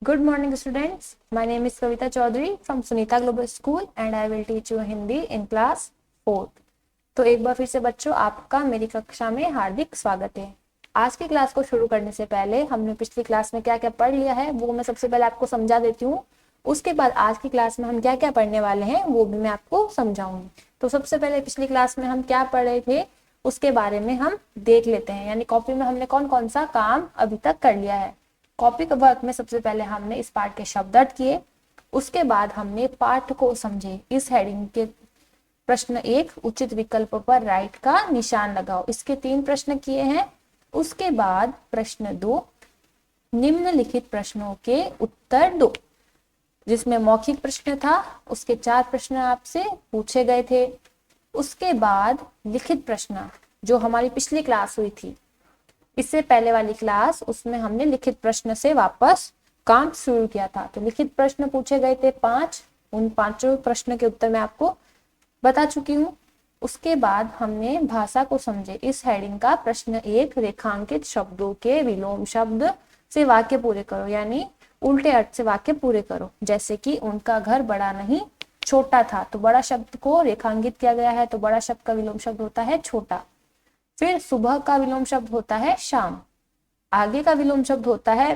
Good morning students. My name is Kavita Chaudhary from Sunita Global School and I will teach you Hindi in class 4th. तो एक बार फिर से बच्चों आपका मेरी कक्षा में हार्दिक स्वागत है। आज की क्लास को शुरू करने से पहले हमने पिछली क्लास में क्या क्या पढ़ लिया है वो मैं सबसे पहले आपको समझा देती हूँ। उसके बाद आज की क्लास में हम क्या क्या पढ़ने वाले हैं वो भी मैं आपको समझाऊंगी। तो सबसे पहले पिछली क्लास में हम क्या पढ़ रहे थे उसके बारे में हम देख लेते हैं, यानी कॉपी में हमने कौन कौन सा काम अभी तक कर लिया है। कॉपी के वर्क में सबसे पहले हमने इस पार्ट के शब्द अर्थ किए, उसके बाद हमने पाठ को समझे। इस हेडिंग के प्रश्न 1 उचित विकल्प पर राइट का निशान लगाओ, इसके 3 प्रश्न किए हैं। उसके बाद प्रश्न 2 निम्नलिखित प्रश्नों के उत्तर दो, जिसमें मौखिक प्रश्न था, उसके 4 प्रश्न आपसे पूछे गए थे। उसके बाद लिखित प्रश्न जो हमारी पिछली क्लास हुई थी, इससे पहले वाली क्लास, उसमें हमने लिखित प्रश्न से वापस काम शुरू किया था। तो लिखित प्रश्न पूछे गए थे 5, उन 5 प्रश्न के उत्तर मैं आपको बता चुकी हूँ। उसके बाद हमने भाषा को समझे। इस हेडिंग का प्रश्न 1 रेखांकित शब्दों के विलोम शब्द से वाक्य पूरे करो, यानी उल्टे अर्थ से वाक्य पूरे करो। जैसे कि उनका घर बड़ा नहीं छोटा था, तो बड़ा शब्द को रेखांकित किया गया है, तो बड़ा शब्द का विलोम शब्द होता है छोटा। फिर सुबह का विलोम शब्द होता है शाम, आगे का विलोम शब्द होता है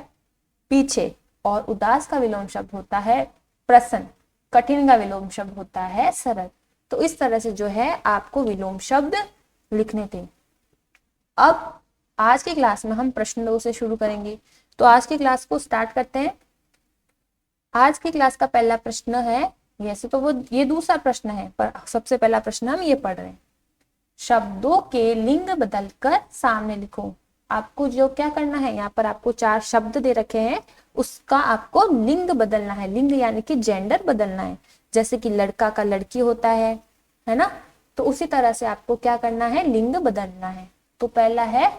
पीछे, और उदास का विलोम शब्द होता है प्रसन्न, कठिन का विलोम शब्द होता है सरल। तो इस तरह से जो है आपको विलोम शब्द लिखने थे। अब आज की क्लास में हम प्रश्न 2 से शुरू करेंगे। तो आज की क्लास को स्टार्ट करते हैं। आज की क्लास का पहला प्रश्न है, वैसे तो वो ये दूसरा प्रश्न है, पर सबसे पहला प्रश्न हम ये पढ़ रहे हैं। शब्दों के लिंग बदलकर सामने लिखो। आपको जो क्या करना है, यहाँ पर आपको 4 शब्द दे रखे हैं, उसका आपको लिंग बदलना है। लिंग यानी कि जेंडर बदलना है। जैसे कि लड़का का लड़की होता है ना, तो उसी तरह से आपको क्या करना है, लिंग बदलना है। तो पहला है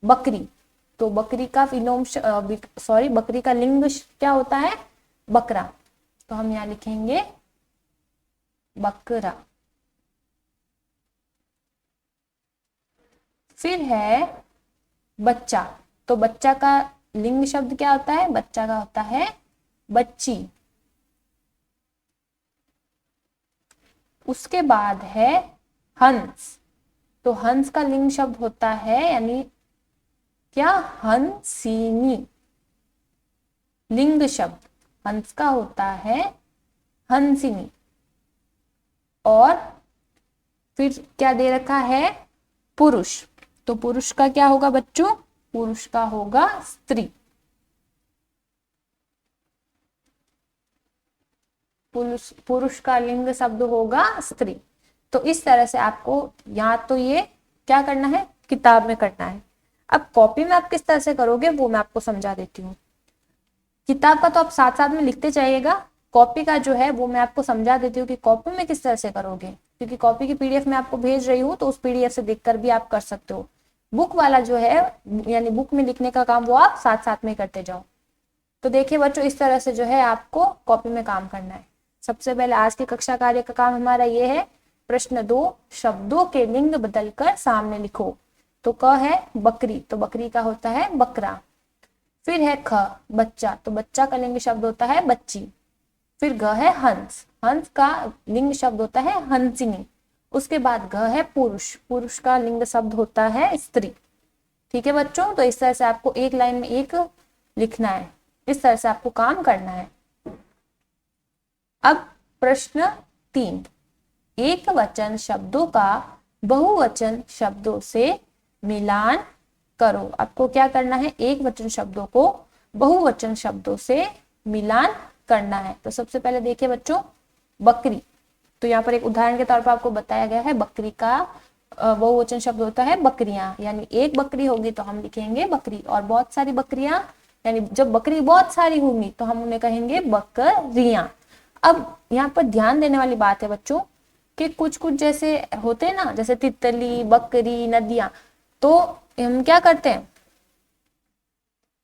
बकरी, तो बकरी का विलोम बकरी का लिंग क्या होता है, बकरा। तो हम यहाँ लिखेंगे बकरा। फिर है बच्चा, तो बच्चा का लिंग शब्द क्या होता है, बच्चा का होता है बच्ची। उसके बाद है हंस, तो हंस का लिंग शब्द होता है, यानी क्या, हंसिनी। लिंग शब्द हंस का होता है हंसिनी। और फिर क्या दे रखा है, पुरुष, तो पुरुष का क्या होगा बच्चों, पुरुष का होगा स्त्री। पुरुष का लिंग शब्द होगा स्त्री। तो इस तरह से आपको यहाँ तो ये क्या करना है, किताब में करना है। अब कॉपी में आप किस तरह से करोगे वो मैं आपको समझा देती हूँ। किताब का तो आप साथ साथ में लिखते जाइएगा, कॉपी का जो है वो मैं आपको समझा देती हूँ कि कॉपी में किस तरह से करोगे, क्योंकि कॉपी की पीडीएफ मैं आपको भेज रही हूँ, तो उस पीडीएफ से देखकर भी आप कर सकते हो। बुक वाला जो है, यानी बुक में लिखने का काम, वो आप साथ साथ में करते जाओ। तो देखिए बच्चों, इस तरह से जो है आपको कॉपी में काम करना है। सबसे पहले आज के कक्षा कार्य का काम हमारा ये है, प्रश्न 2 शब्दों के लिंग बदलकर सामने लिखो। तो क है बकरी, तो बकरी का होता है बकरा। फिर है ख बच्चा, तो बच्चा का लिंग शब्द होता है बच्ची। फिर ग है हंस, हंस का लिंग शब्द होता है हंसिनी। उसके बाद घ है पुरुष, पुरुष का लिंग शब्द होता है स्त्री। ठीक है बच्चों, तो इस तरह से आपको एक लाइन में एक लिखना है, इस तरह से आपको काम करना है। अब प्रश्न 3 एक वचन शब्दों का बहुवचन शब्दों से मिलान करो। आपको क्या करना है, एक वचन शब्दों को बहुवचन शब्दों से मिलान करना है। तो सबसे पहले देखिए बच्चों, बकरी, तो यहाँ पर एक उदाहरण के तौर पर आपको बताया गया है, बकरी का बहुवचन शब्द होता है बकरियां, यानी एक बकरी होगी तो हम लिखेंगे बकरी, और बहुत सारी बकरियां, यानी जब बकरी बहुत सारी होंगी तो हम उन्हें कहेंगे बकरियां। अब यहाँ पर ध्यान देने वाली बात है बच्चों कि कुछ कुछ जैसे होते हैं ना, जैसे तितली, बकरी, नदियां, तो हम क्या करते हैं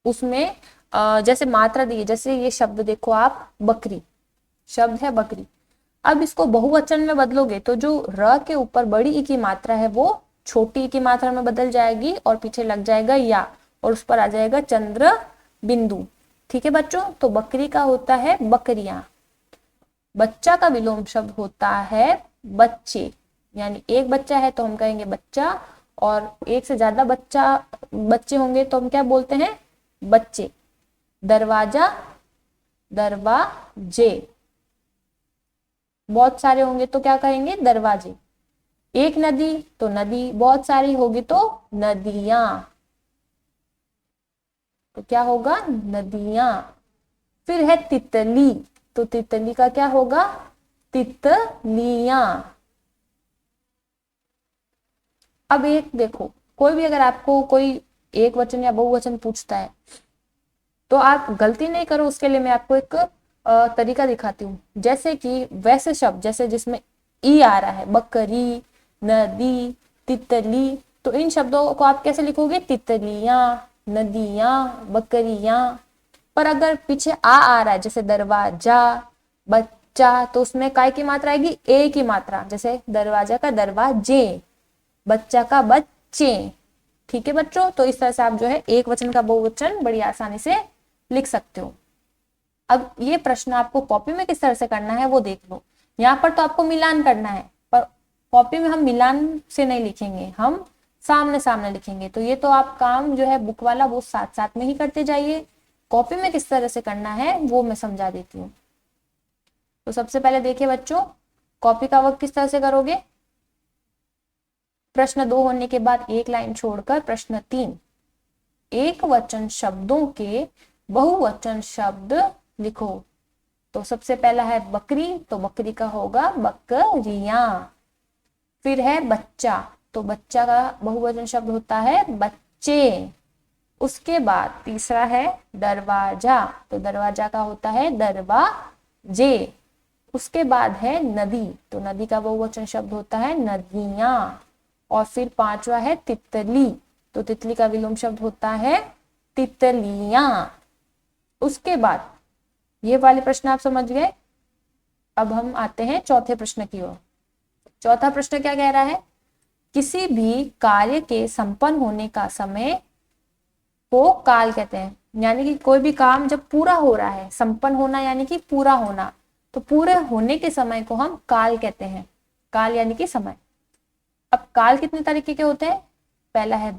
उसमें जैसे मात्रा दी है, जैसे ये शब्द देखो आप, बकरी शब्द है बकरी। अब इसको बहुवचन में बदलोगे तो जो र के ऊपर बड़ी ई की मात्रा है वो छोटी ई की मात्रा में बदल जाएगी, और पीछे लग जाएगा या, और उस पर आ जाएगा चंद्र बिंदु। ठीक है बच्चों, तो बकरी का होता है बकरियां। बच्चा का विलोम शब्द होता है बच्चे, यानी एक बच्चा है तो हम कहेंगे बच्चा, और एक से ज्यादा बच्चे होंगे तो हम क्या बोलते हैं, बच्चे। दरवाजा, दरवाजे। बहुत सारे होंगे तो क्या कहेंगे, दरवाजे। एक नदी तो नदी, बहुत सारी होगी तो नदियां, तो क्या होगा, नदियां। फिर है तितली, तो तितली का क्या होगा, तितलियां। अब एक देखो, कोई भी अगर आपको कोई एक वचन या बहुवचन पूछता है तो आप गलती नहीं करो, उसके लिए मैं आपको एक तरीका दिखाती हूँ। जैसे कि वैसे शब्द जैसे जिसमें ई आ रहा है, बकरी, नदी, तितली, तो इन शब्दों को आप कैसे लिखोगे, तितलियां, नदियां, बकरियां। पर अगर पीछे आ रहा है, जैसे दरवाजा, बच्चा, तो उसमें काय की मात्रा आएगी, ए की मात्रा। जैसे दरवाजा का दरवाजे, बच्चा का बच्चे। ठीक है बच्चों, तो इस तरह से आप जो है एक वचन का बहुवचन बड़ी आसानी से लिख सकते हो। अब ये प्रश्न आपको कॉपी में किस तरह से करना है वो देख लो। यहाँ पर तो आपको मिलान करना है, पर कॉपी में हम मिलान से नहीं लिखेंगे, हम सामने सामने लिखेंगे। तो ये तो आप काम जो है बुक वाला वो साथ साथ में ही करते जाइए। कॉपी में किस तरह से करना है वो मैं समझा देती हूँ। तो सबसे पहले देखिए बच्चों, कॉपी का वर्क किस तरह से करोगे। प्रश्न 2 होने के बाद एक लाइन छोड़कर प्रश्न 3, एक वचन शब्दों के बहुवचन शब्द लिखो। तो सबसे पहला है बकरी, तो बकरी का होगा बकरियां। फिर है बच्चा, तो बच्चा का बहुवचन शब्द होता है बच्चे। उसके बाद तीसरा है दरवाजा, तो दरवाजा का होता है दरवाजे। उसके बाद है नदी, तो नदी का बहुवचन शब्द होता है नदियां। और फिर पांचवा है तितली, तो तितली का विलोम शब्द होता है तितलियां। उसके बाद ये वाले प्रश्न आप समझ गए। अब हम आते हैं चौथे प्रश्न की ओर। चौथा प्रश्न क्या कह रहा है, किसी भी कार्य के संपन्न होने का समय को काल कहते हैं। यानी कि कोई भी काम जब पूरा हो रहा है, संपन्न होना यानी कि पूरा होना, तो पूरे होने के समय को हम काल कहते हैं। काल यानी कि समय। अब काल कितने तरीके के होते हैं, पहला है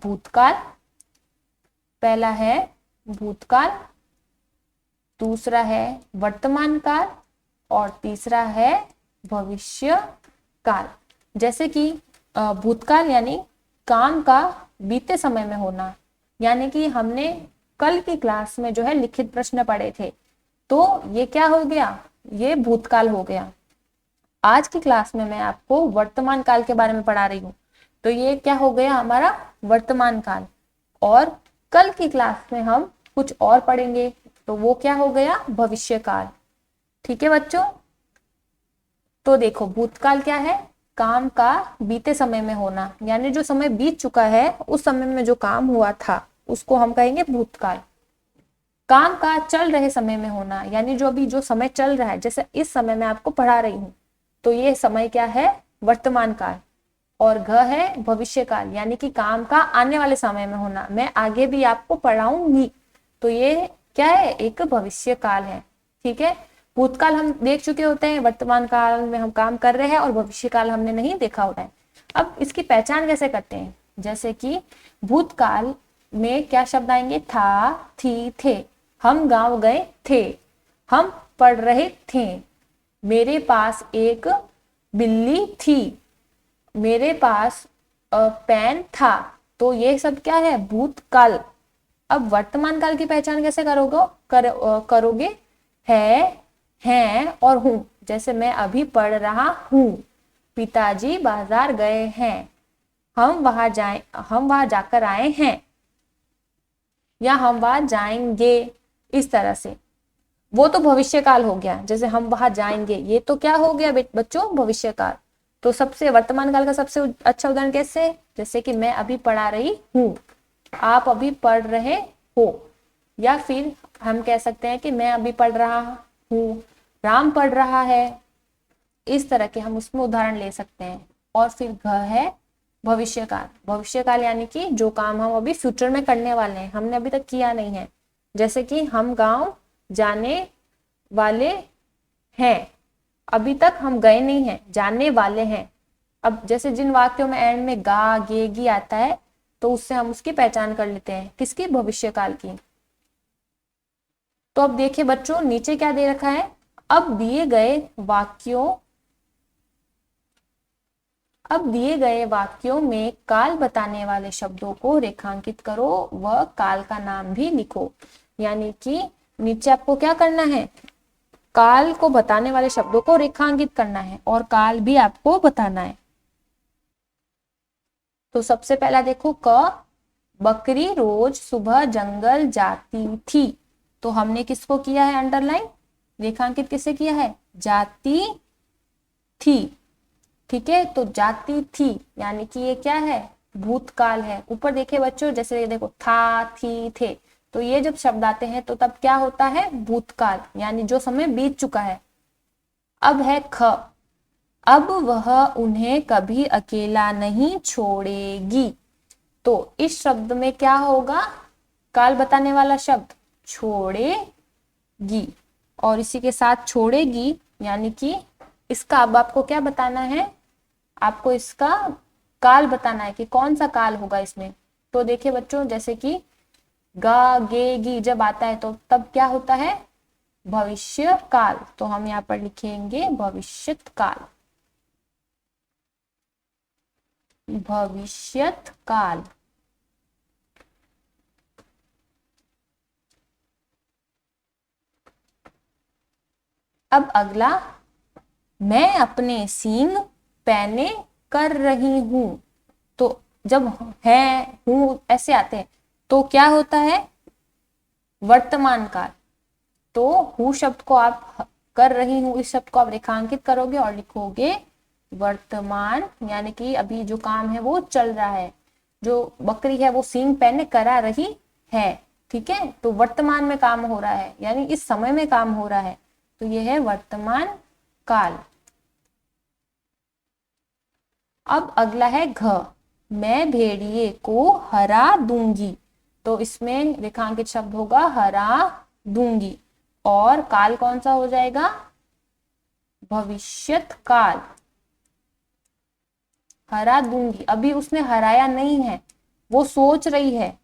भूतकाल, दूसरा है वर्तमान काल, और तीसरा है भविष्य काल। जैसे कि भूतकाल यानी काम का बीते समय में होना, यानी कि हमने कल की क्लास में जो है लिखित प्रश्न पढ़े थे, तो ये क्या हो गया, ये भूतकाल हो गया। आज की क्लास में मैं आपको वर्तमान काल के बारे में पढ़ा रही हूँ, तो ये क्या हो गया हमारा वर्तमान काल। और कल की क्लास में हम कुछ और पढ़ेंगे, तो वो क्या हो गया भविष्य काल। ठीक है बच्चों, तो देखो भूतकाल क्या है, काम का बीते समय में होना, यानी जो समय बीत चुका है उस समय में जो काम हुआ था उसको हम कहेंगे भूतकाल। काम का चल रहे समय में होना, यानी जो अभी जो समय चल रहा है, जैसे इस समय मैं आपको पढ़ा रही हूँ, तो ये समय क्या है वर्तमान काल। और घ है भविष्य काल, यानी कि काम का आने वाले समय में होना, मैं आगे भी आपको पढ़ाऊंगी, तो ये क्या है एक भविष्य काल है। ठीक है, भूतकाल हम देख चुके होते हैं, वर्तमान काल में हम काम कर रहे हैं, और भविष्य काल हमने नहीं देखा होता है। अब इसकी पहचान कैसे करते हैं, जैसे कि भूतकाल में क्या शब्द आएंगे, था, थी, थे। हम गांव गए थे, हम पढ़ रहे थे, मेरे पास एक बिल्ली थी, मेरे पास पेन था। तो ये सब क्या है भूतकाल। अब वर्तमान काल की पहचान कैसे करोगे, है, हैं और हूं। जैसे मैं अभी पढ़ रहा हूं, पिताजी बाजार गए हैं, हम वहां जाकर आए हैं, या हम वहां जाएंगे। इस तरह से वो तो भविष्य काल हो गया, जैसे हम वहां जाएंगे, ये तो क्या हो गया बच्चों भविष्य काल। तो सबसे वर्तमान काल का सबसे अच्छा उदाहरण कैसे, जैसे कि मैं अभी पढ़ा रही हूँ, आप अभी पढ़ रहे हो, या फिर हम कह सकते हैं कि मैं अभी पढ़ रहा हूँ, राम पढ़ रहा है। इस तरह के हम उसमें उदाहरण ले सकते हैं। और फिर घ है भविष्य काल। भविष्य काल यानी कि जो काम हम अभी फ्यूचर में करने वाले हैं, हमने अभी तक किया नहीं है, जैसे कि हम गांव जाने वाले हैं, अभी तक हम गए नहीं हैं, जाने वाले हैं। अब जैसे जिन वाक्यों में एंड में गा गे गी आता है तो उससे हम उसकी पहचान कर लेते हैं, किसकी, भविष्यकाल की। तो अब देखिए बच्चों नीचे क्या दे रखा है, अब दिए गए वाक्यों में काल बताने वाले शब्दों को रेखांकित करो व काल का नाम भी लिखो। यानी कि नीचे आपको क्या करना है, काल को बताने वाले शब्दों को रेखांकित करना है और काल भी आपको बताना है। तो सबसे पहला देखो क, बकरी रोज सुबह जंगल जाती थी। तो हमने किसको किया है अंडरलाइन, रेखांकित किसे किया है, जाती थी। ठीक है, तो जाती थी यानी कि ये क्या है, भूतकाल है। ऊपर देखिए बच्चों, जैसे ये देखो था, थी, थे, तो ये जब शब्द आते हैं तो तब क्या होता है, भूतकाल, यानी जो समय बीत चुका है। अब है ख, अब वह उन्हें कभी अकेला नहीं छोड़ेगी। तो इस शब्द में क्या होगा, काल बताने वाला शब्द छोड़ेगी, और इसी के साथ छोड़ेगी यानी कि इसका अब आपको क्या बताना है, आपको इसका काल बताना है कि कौन सा काल होगा इसमें। तो देखिए बच्चों, जैसे कि गा गे गी जब आता है तो तब क्या होता है, भविष्य काल। तो हम यहाँ पर लिखेंगे भविष्यत काल, भविष्यत काल। अब अगला, मैं अपने सींग पैने कर रही हूं। तो जब है हूं ऐसे आते हैं तो क्या होता है, वर्तमान काल। तो हूं शब्द को आप, कर रही हूं इस शब्द को आप रेखांकित करोगे और लिखोगे वर्तमान, यानी कि अभी जो काम है वो चल रहा है, जो बकरी है वो सींग पहने करा रही है। ठीक है, तो वर्तमान में काम हो रहा है, यानी इस समय में काम हो रहा है, तो ये है वर्तमान काल। अब अगला है घ, मैं भेड़िए को हरा दूंगी। तो इसमें रेखांकित शब्द होगा हरा दूंगी, और काल कौन सा हो जाएगा, भविष्यत काल। हरा दूंगी, अभी उसने हराया नहीं है, वो सोच रही है।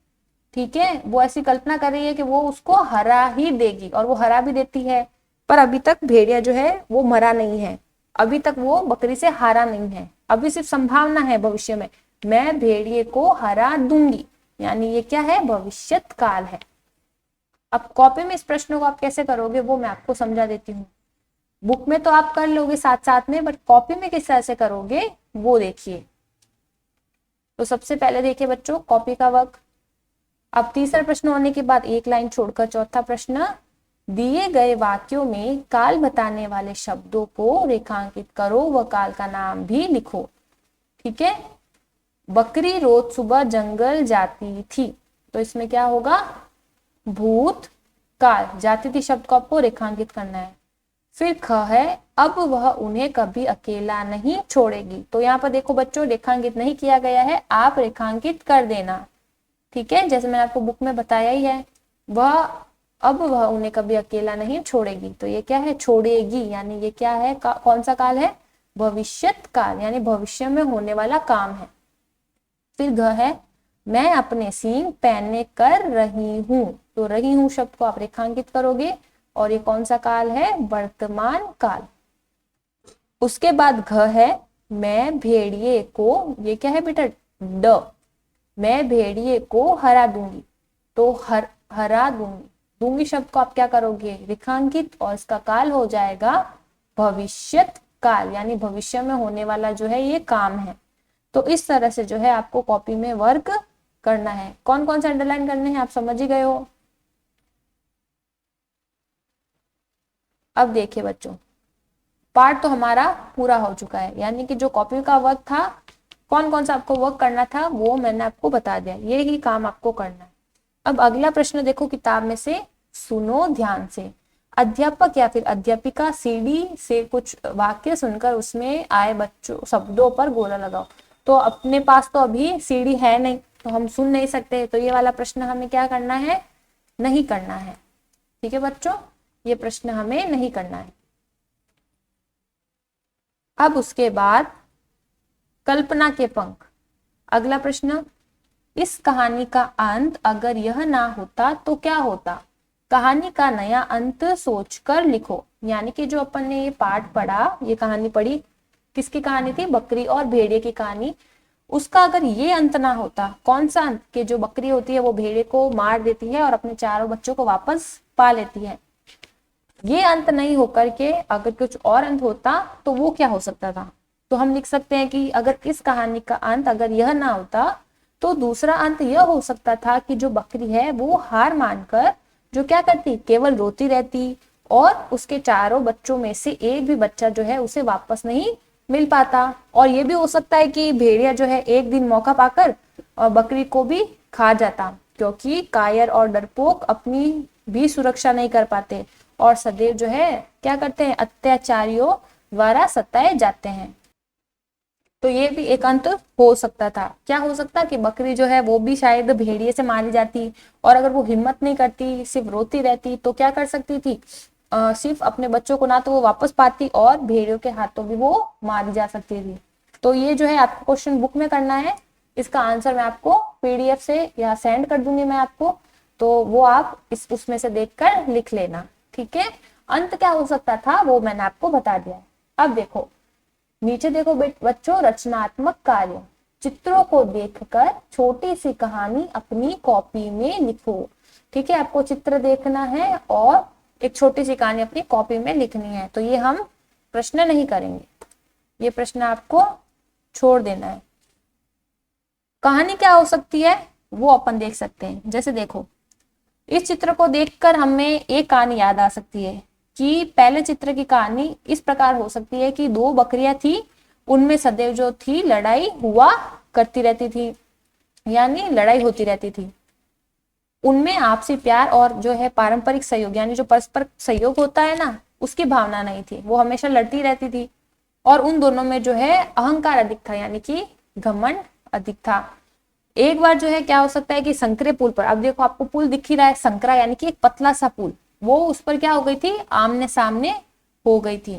ठीक है, वो ऐसी कल्पना कर रही है कि वो उसको हरा ही देगी, और वो हरा भी देती है, पर अभी तक भेड़िया जो है वो मरा नहीं है, अभी तक वो बकरी से हारा नहीं है, अभी सिर्फ संभावना है भविष्य में। मैं भेड़िए को हरा दूंगी, यानी ये क्या है, भविष्यत काल है। अब कॉपी में इस प्रश्न को आप कैसे करोगे वो मैं आपको समझा देती हूँ। बुक में तो आप कर लोगे साथ साथ में, बट कॉपी में किस तरह से करोगे वो देखिए। तो सबसे पहले देखिए बच्चों कॉपी का वर्क। अब तीसरा प्रश्न होने के बाद एक लाइन छोड़कर चौथा प्रश्न, दिए गए वाक्यों में काल बताने वाले शब्दों को रेखांकित करो व काल का नाम भी लिखो। ठीक है, बकरी रोज सुबह जंगल जाती थी, तो इसमें क्या होगा, भूत काल, जाती थी शब्द को आपको रेखांकित करना है। फिर ख है, अब वह उन्हें कभी अकेला नहीं छोड़ेगी। तो यहाँ पर देखो बच्चों रेखांकित नहीं किया गया है, आप रेखांकित कर देना। ठीक है, जैसे मैंने आपको बुक में बताया ही है, अब वह उन्हें कभी अकेला नहीं छोड़ेगी। तो ये क्या है, छोड़ेगी, यानी ये क्या है, कौन सा काल है, भविष्यत काल, यानी भविष्य में होने वाला काम है। फिर घ है, मैं अपने सींग पहनने कर रही हूं। तो रही हूं शब्द को आप रेखांकित करोगे, और ये कौन सा काल है, वर्तमान काल। उसके बाद घ है, मैं भेड़िए को, ये क्या है बेटा, ड, मैं भेड़िए को हरा दूंगी। तो हरा दूंगी, दूंगी शब्द को आप क्या करोगे, रेखांकित, और इसका काल हो जाएगा भविष्यत काल, यानी भविष्य में होने वाला जो है ये काम है। तो इस तरह से जो है आपको कॉपी में वर्क करना है। कौन कौन से अंडरलाइन करने हैं आप समझ ही गए हो। अब देखिए बच्चों, पार्ट तो हमारा पूरा हो चुका है, यानी कि जो कॉपी का वर्क था, कौन कौन सा आपको वर्क करना था वो मैंने आपको बता दिया, ये ही काम आपको करना है। अब अगला प्रश्न देखो किताब में से, सुनो ध्यान से। अध्यापक या फिर अध्यापिका सीढ़ी से कुछ वाक्य सुनकर उसमें आए बच्चों शब्दों पर गोला लगाओ। तो अपने पास तो अभी सीढ़ी है नहीं, तो हम सुन नहीं सकते, तो ये वाला प्रश्न हमें क्या करना है, नहीं करना है। ठीक है बच्चों, ये प्रश्न हमें नहीं करना है। अब उसके बाद कल्पना के पंख। अगला प्रश्न, इस कहानी का अंत अगर यह ना होता तो क्या होता? कहानी का नया अंत सोचकर लिखो। यानी कि जो अपन ने ये पाठ पढ़ा, ये कहानी पढ़ी, किसकी कहानी थी? बकरी और भेड़िए की कहानी। उसका अगर ये अंत ना होता, कौन सा अंत? कि जो बकरी होती है वो भेड़िए को मार देती है और अपने चारों बच्चों को वापस पा लेती है। ये अंत नहीं होकर के अगर कुछ और अंत होता तो वो क्या हो सकता था? तो हम लिख सकते हैं कि अगर इस कहानी का अंत अगर यह ना होता तो दूसरा अंत यह हो सकता था कि जो बकरी है वो हार मानकर जो क्या करती, केवल रोती रहती और उसके चारों बच्चों में से एक भी बच्चा जो है उसे वापस नहीं मिल पाता। और ये भी हो सकता है कि भेड़िया जो है एक दिन मौका पाकर और बकरी को भी खा जाता, क्योंकि कायर और डरपोक अपनी भी सुरक्षा नहीं कर पाते और सदैव जो है क्या करते हैं, अत्याचारियों द्वारा सताए जाते हैं। तो ये भी एक अंत हो सकता था। क्या हो सकता कि बकरी जो है वो भी शायद भेड़िए से मारी जाती, और अगर वो हिम्मत नहीं करती, सिर्फ रोती रहती, तो क्या कर सकती थी, सिर्फ अपने बच्चों को ना तो वो वापस पाती और भेड़ियों के हाथों भी वो मारी जा सकती थी। तो ये जो है आपको क्वेश्चन बुक में करना है। इसका आंसर मैं आपको पीडीएफ से या सेंड कर दूंगी मैं आपको, तो वो आप उसमें से देखकर लिख लेना। ठीक है, अंत क्या हो सकता था वो मैंने आपको बता दिया। अब देखो नीचे देखो बच्चों, रचनात्मक कार्य। चित्रों को देखकर छोटी सी कहानी अपनी कॉपी में लिखो। ठीक है, आपको चित्र देखना है और एक छोटी सी कहानी अपनी कॉपी में लिखनी है। तो ये हम प्रश्न नहीं करेंगे, ये प्रश्न आपको छोड़ देना है। कहानी क्या हो सकती है वो अपन देख सकते हैं। जैसे देखो, इस चित्र को देखकर हमें एक कहानी याद आ सकती है कि पहले चित्र की कहानी इस प्रकार हो सकती है कि दो बकरियां थी, उनमें सदैव जो थी लड़ाई हुआ करती रहती थी, यानी लड़ाई होती रहती थी। उनमें आपसी प्यार और जो है पारंपरिक सहयोग, यानी जो परस्पर सहयोग होता है ना, उसकी भावना नहीं थी, वो हमेशा लड़ती रहती थी। और उन दोनों में जो है अहंकार अधिक था, यानी कि घमंड अधिक था। एक बार जो है क्या हो सकता है कि संकरे पुल पर, अब देखो आपको पुल दिख ही रहा है, संकरा यानी कि एक पतला सा पुल, वो उस पर क्या हो गई थी, आमने सामने हो गई थी।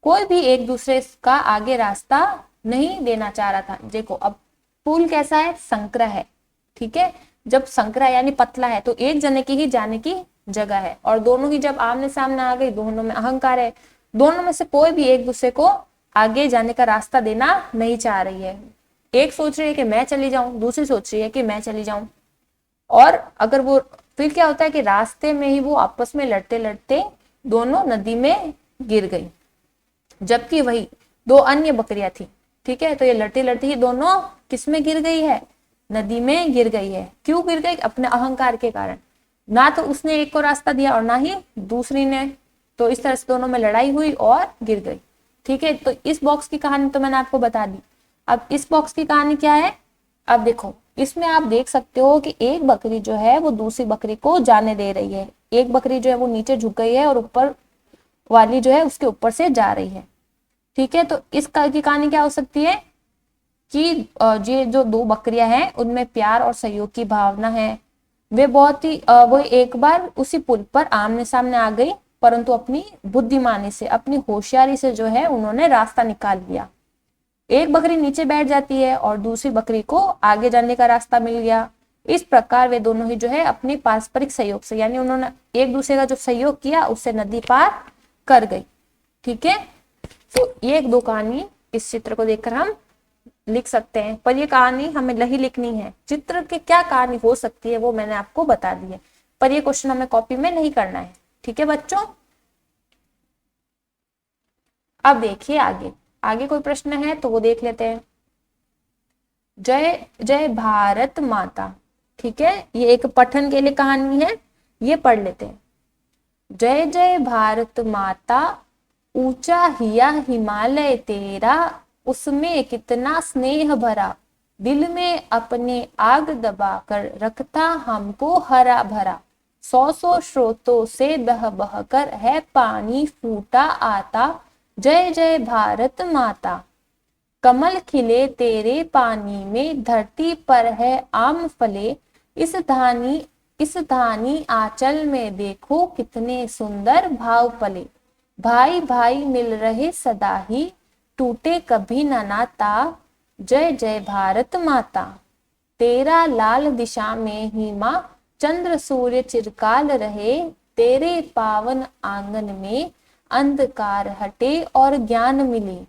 कोई भी एक दूसरे का आगे रास्ता नहीं देना चाह रहा था। देखो अब पुल कैसा है, संकरा है। ठीक है, जब संकरा यानी पतला है तो एक जने की ही जाने की जगह है, और दोनों ही जब आमने सामने आ गई, दोनों में अहंकार है, दोनों में से कोई भी एक दूसरे को आगे जाने का रास्ता देना नहीं चाह रही है। एक सोच रही है कि मैं चली जाऊं, दूसरी सोच रही है कि मैं चली जाऊं। और अगर वो फिर क्या होता है कि रास्ते में ही वो आपस में लड़ते लड़ते दोनों नदी में गिर गई, जबकि वही दो अन्य बकरियां थी। ठीक है, तो ये लड़ती लड़ती ही दोनों किस में गिर गई है, नदी में गिर गई है। क्यों गिर गई? अपने अहंकार के कारण। ना तो उसने एक को रास्ता दिया और ना ही दूसरी ने, तो इस तरह से दोनों में लड़ाई हुई और गिर गई। ठीक है, तो इस बॉक्स की कहानी तो मैंने आपको बता दी। अब इस बॉक्स की कहानी क्या है? अब देखो इसमें आप देख सकते हो कि एक बकरी जो है वो दूसरी बकरी को जाने दे रही है। एक बकरी जो है वो नीचे झुक गई है और ऊपर वाली जो है उसके ऊपर से जा रही है। ठीक है, तो इस की कहानी क्या हो सकती है कि ये जो दो बकरियां हैं उनमें प्यार और सहयोग की भावना है। वे बहुत ही वो एक बार उसी पुल पर आमने सामने आ गई, परंतु अपनी बुद्धिमानी से, अपनी होशियारी से जो है उन्होंने रास्ता निकाल लिया। एक बकरी नीचे बैठ जाती है और दूसरी बकरी को आगे जाने का रास्ता मिल गया। इस प्रकार वे दोनों ही जो है अपनी पारस्परिक सहयोग से, यानी उन्होंने एक दूसरे का जो सहयोग किया उससे नदी पार कर गई। ठीक है, तो ये एक दो कहानी इस चित्र को देखकर हम लिख सकते हैं, पर ये कहानी हमें नहीं लिखनी है। चित्र की क्या कहानी हो सकती है वो मैंने आपको बता दी है, पर ये क्वेश्चन हमें कॉपी में नहीं करना है। ठीक है बच्चों, अब देखिए आगे आगे कोई प्रश्न है तो वो देख लेते हैं। जय जय भारत माता। ठीक है, ये एक पठन के लिए कहानी है, ये पढ़ लेते हैं। जय जय भारत माता, ऊंचा हिया हिमालय तेरा, उसमें कितना स्नेह भरा, दिल में अपने आग दबा कर रखता हमको हरा भरा, सौ सौ स्रोतों से बह बह कर है पानी फूटा आता, जय जय भारत माता। कमल खिले तेरे पानी में, धरती पर है आम फले, इस धानी इस धानी आंचल में देखो कितने सुंदर भाव पले, भाई भाई मिल रहे सदा ही, टूटे कभी न नाता, जय जय भारत माता। तेरा लाल दिशा में ही माँ चंद्र सूर्य चिरकाल रहे, तेरे पावन आंगन में अंधकार हटे और ज्ञान मिले,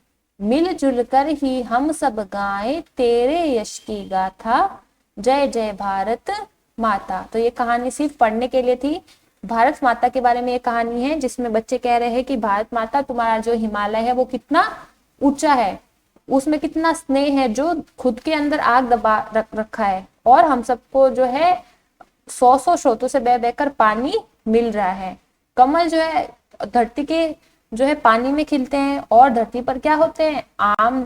मिलजुल कर ही हम सब गाएं तेरे यश की गाथा, जय जय भारत माता। तो ये कहानी सिर्फ पढ़ने के लिए थी। भारत माता के बारे में ये कहानी है जिसमें बच्चे कह रहे हैं कि भारत माता तुम्हारा जो हिमालय है वो कितना ऊंचा है, उसमें कितना स्नेह है जो खुद के अंदर आग दबा रखा है, और हम सबको जो है सौ सौ स्रोतों से बह बहकर पानी मिल रहा है। कमल जो है धरती के जो है पानी में खिलते हैं, और धरती पर क्या होते हैं आम।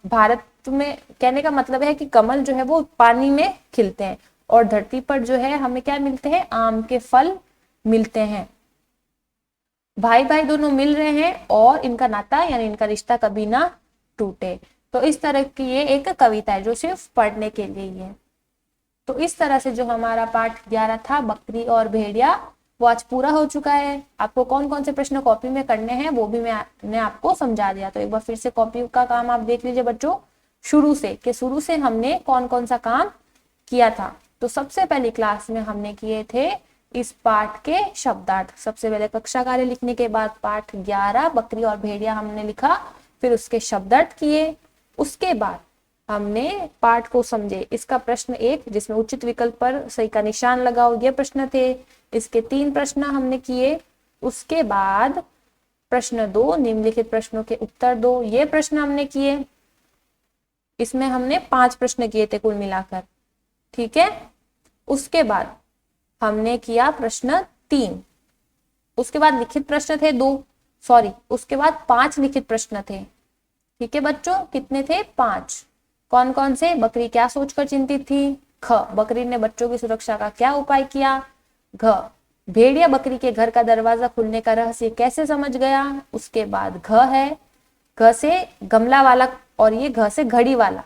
भारत में कहने का मतलब है कि कमल जो है वो पानी में खिलते हैं, और धरती पर जो है हमें क्या मिलते हैं, आम के फल मिलते हैं। भाई भाई दोनों मिल रहे हैं और इनका नाता यानी इनका रिश्ता कभी ना टूटे। तो इस तरह की ये एक कविता है जो सिर्फ पढ़ने के लिए ही है। तो इस तरह से जो हमारा पाठ 11 था बकरी और भेड़िया वो आज पूरा हो चुका है। आपको कौन कौन से प्रश्न कॉपी में करने हैं वो भी मैंने आपको समझा दिया। तो एक बार फिर से कॉपी का काम आप देख लीजिए बच्चों, शुरू से हमने कौन कौन सा काम किया था। तो सबसे पहली क्लास में हमने किए थे इस पाठ के शब्दार्थ। सबसे पहले कक्षा कार्य लिखने के बाद पाठ 11 बकरी और भेड़िया हमने लिखा, फिर उसके शब्दार्थ किए। उसके बाद हमने पाठ को समझे। इसका प्रश्न 1 जिसमें उचित विकल्प पर सही का निशान लगाओ, ये प्रश्न थे। इसके 3 प्रश्न हमने किए। उसके बाद प्रश्न 2 निम्नलिखित प्रश्नों के उत्तर दो, ये प्रश्न हमने किए। इसमें हमने 5 प्रश्न किए थे कुल मिलाकर, ठीक है। उसके बाद हमने किया प्रश्न 3। उसके बाद लिखित प्रश्न थे 2, उसके बाद 5 लिखित प्रश्न थे, ठीक है बच्चों। कितने थे? 5। कौन कौन से? बकरी क्या सोचकर चिंतित थी? ख, बकरी ने बच्चों की सुरक्षा का क्या उपाय किया? घ, भेड़िया बकरी के घर का दरवाजा खुलने का रहस्य कैसे समझ गया? उसके बाद घ है, घ से गमला वाला और ये घ से घड़ी वाला,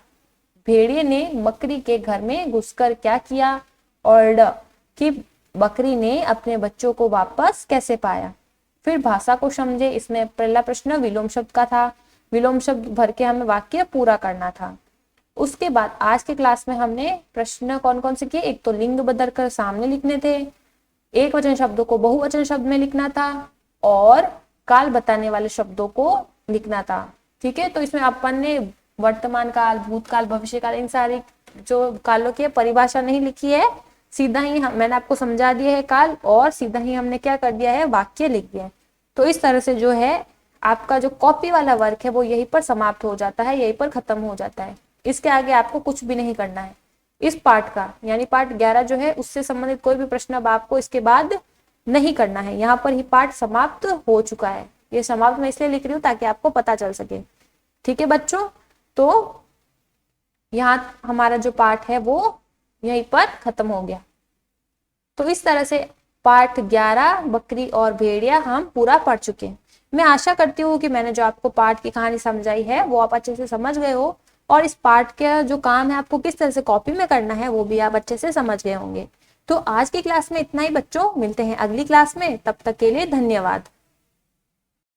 भेड़िए ने बकरी के घर में घुसकर क्या किया? और ड कि बकरी ने अपने बच्चों को वापस कैसे पाया? फिर भाषा को समझे। इसमें पहला प्रश्न विलोम शब्द का था, विलोम शब्द भर के हमें वाक्य पूरा करना था। उसके बाद आज के क्लास में हमने प्रश्न कौन कौन से किए? एक तो लिंग बदल कर सामने लिखने थे, एक वचन शब्दों को बहुवचन शब्द में लिखना था, और काल बताने वाले शब्दों को लिखना था, ठीक है। तो इसमें अपन ने वर्तमान काल, भूतकाल, भविष्य काल, इन सारी जो कालों की परिभाषा नहीं लिखी है, सीधा ही मैंने आपको समझा दिया है काल, और सीधा ही हमने क्या कर दिया है, वाक्य लिख दिया है। तो इस तरह से जो है आपका जो कॉपी वाला वर्क है वो यहीं पर समाप्त हो जाता है, यहीं पर खत्म हो जाता है। इसके आगे आपको कुछ भी नहीं करना है। इस पार्ट का यानी पार्ट 11 जो है उससे संबंधित कोई भी प्रश्न अब आपको इसके बाद नहीं करना है। यहाँ पर ही पार्ट समाप्त हो चुका है। ये समाप्त मैं इसलिए लिख रही हूँ ताकि आपको पता चल सके, ठीक है बच्चों। तो यहाँ हमारा जो पार्ट है वो यहीं पर खत्म हो गया। तो इस तरह से पार्ट 11 बकरी और भेड़िया हम पूरा पढ़ चुके हैं। मैं आशा करती हूँ कि मैंने जो आपको पार्ट की कहानी समझाई है वो आप अच्छे से समझ गए हो, और इस पार्ट का जो काम है आपको किस तरह से कॉपी में करना है वो भी आप अच्छे से समझ गए होंगे। तो आज की क्लास में इतना ही बच्चों, मिलते हैं अगली क्लास में, तब तक के लिए धन्यवाद।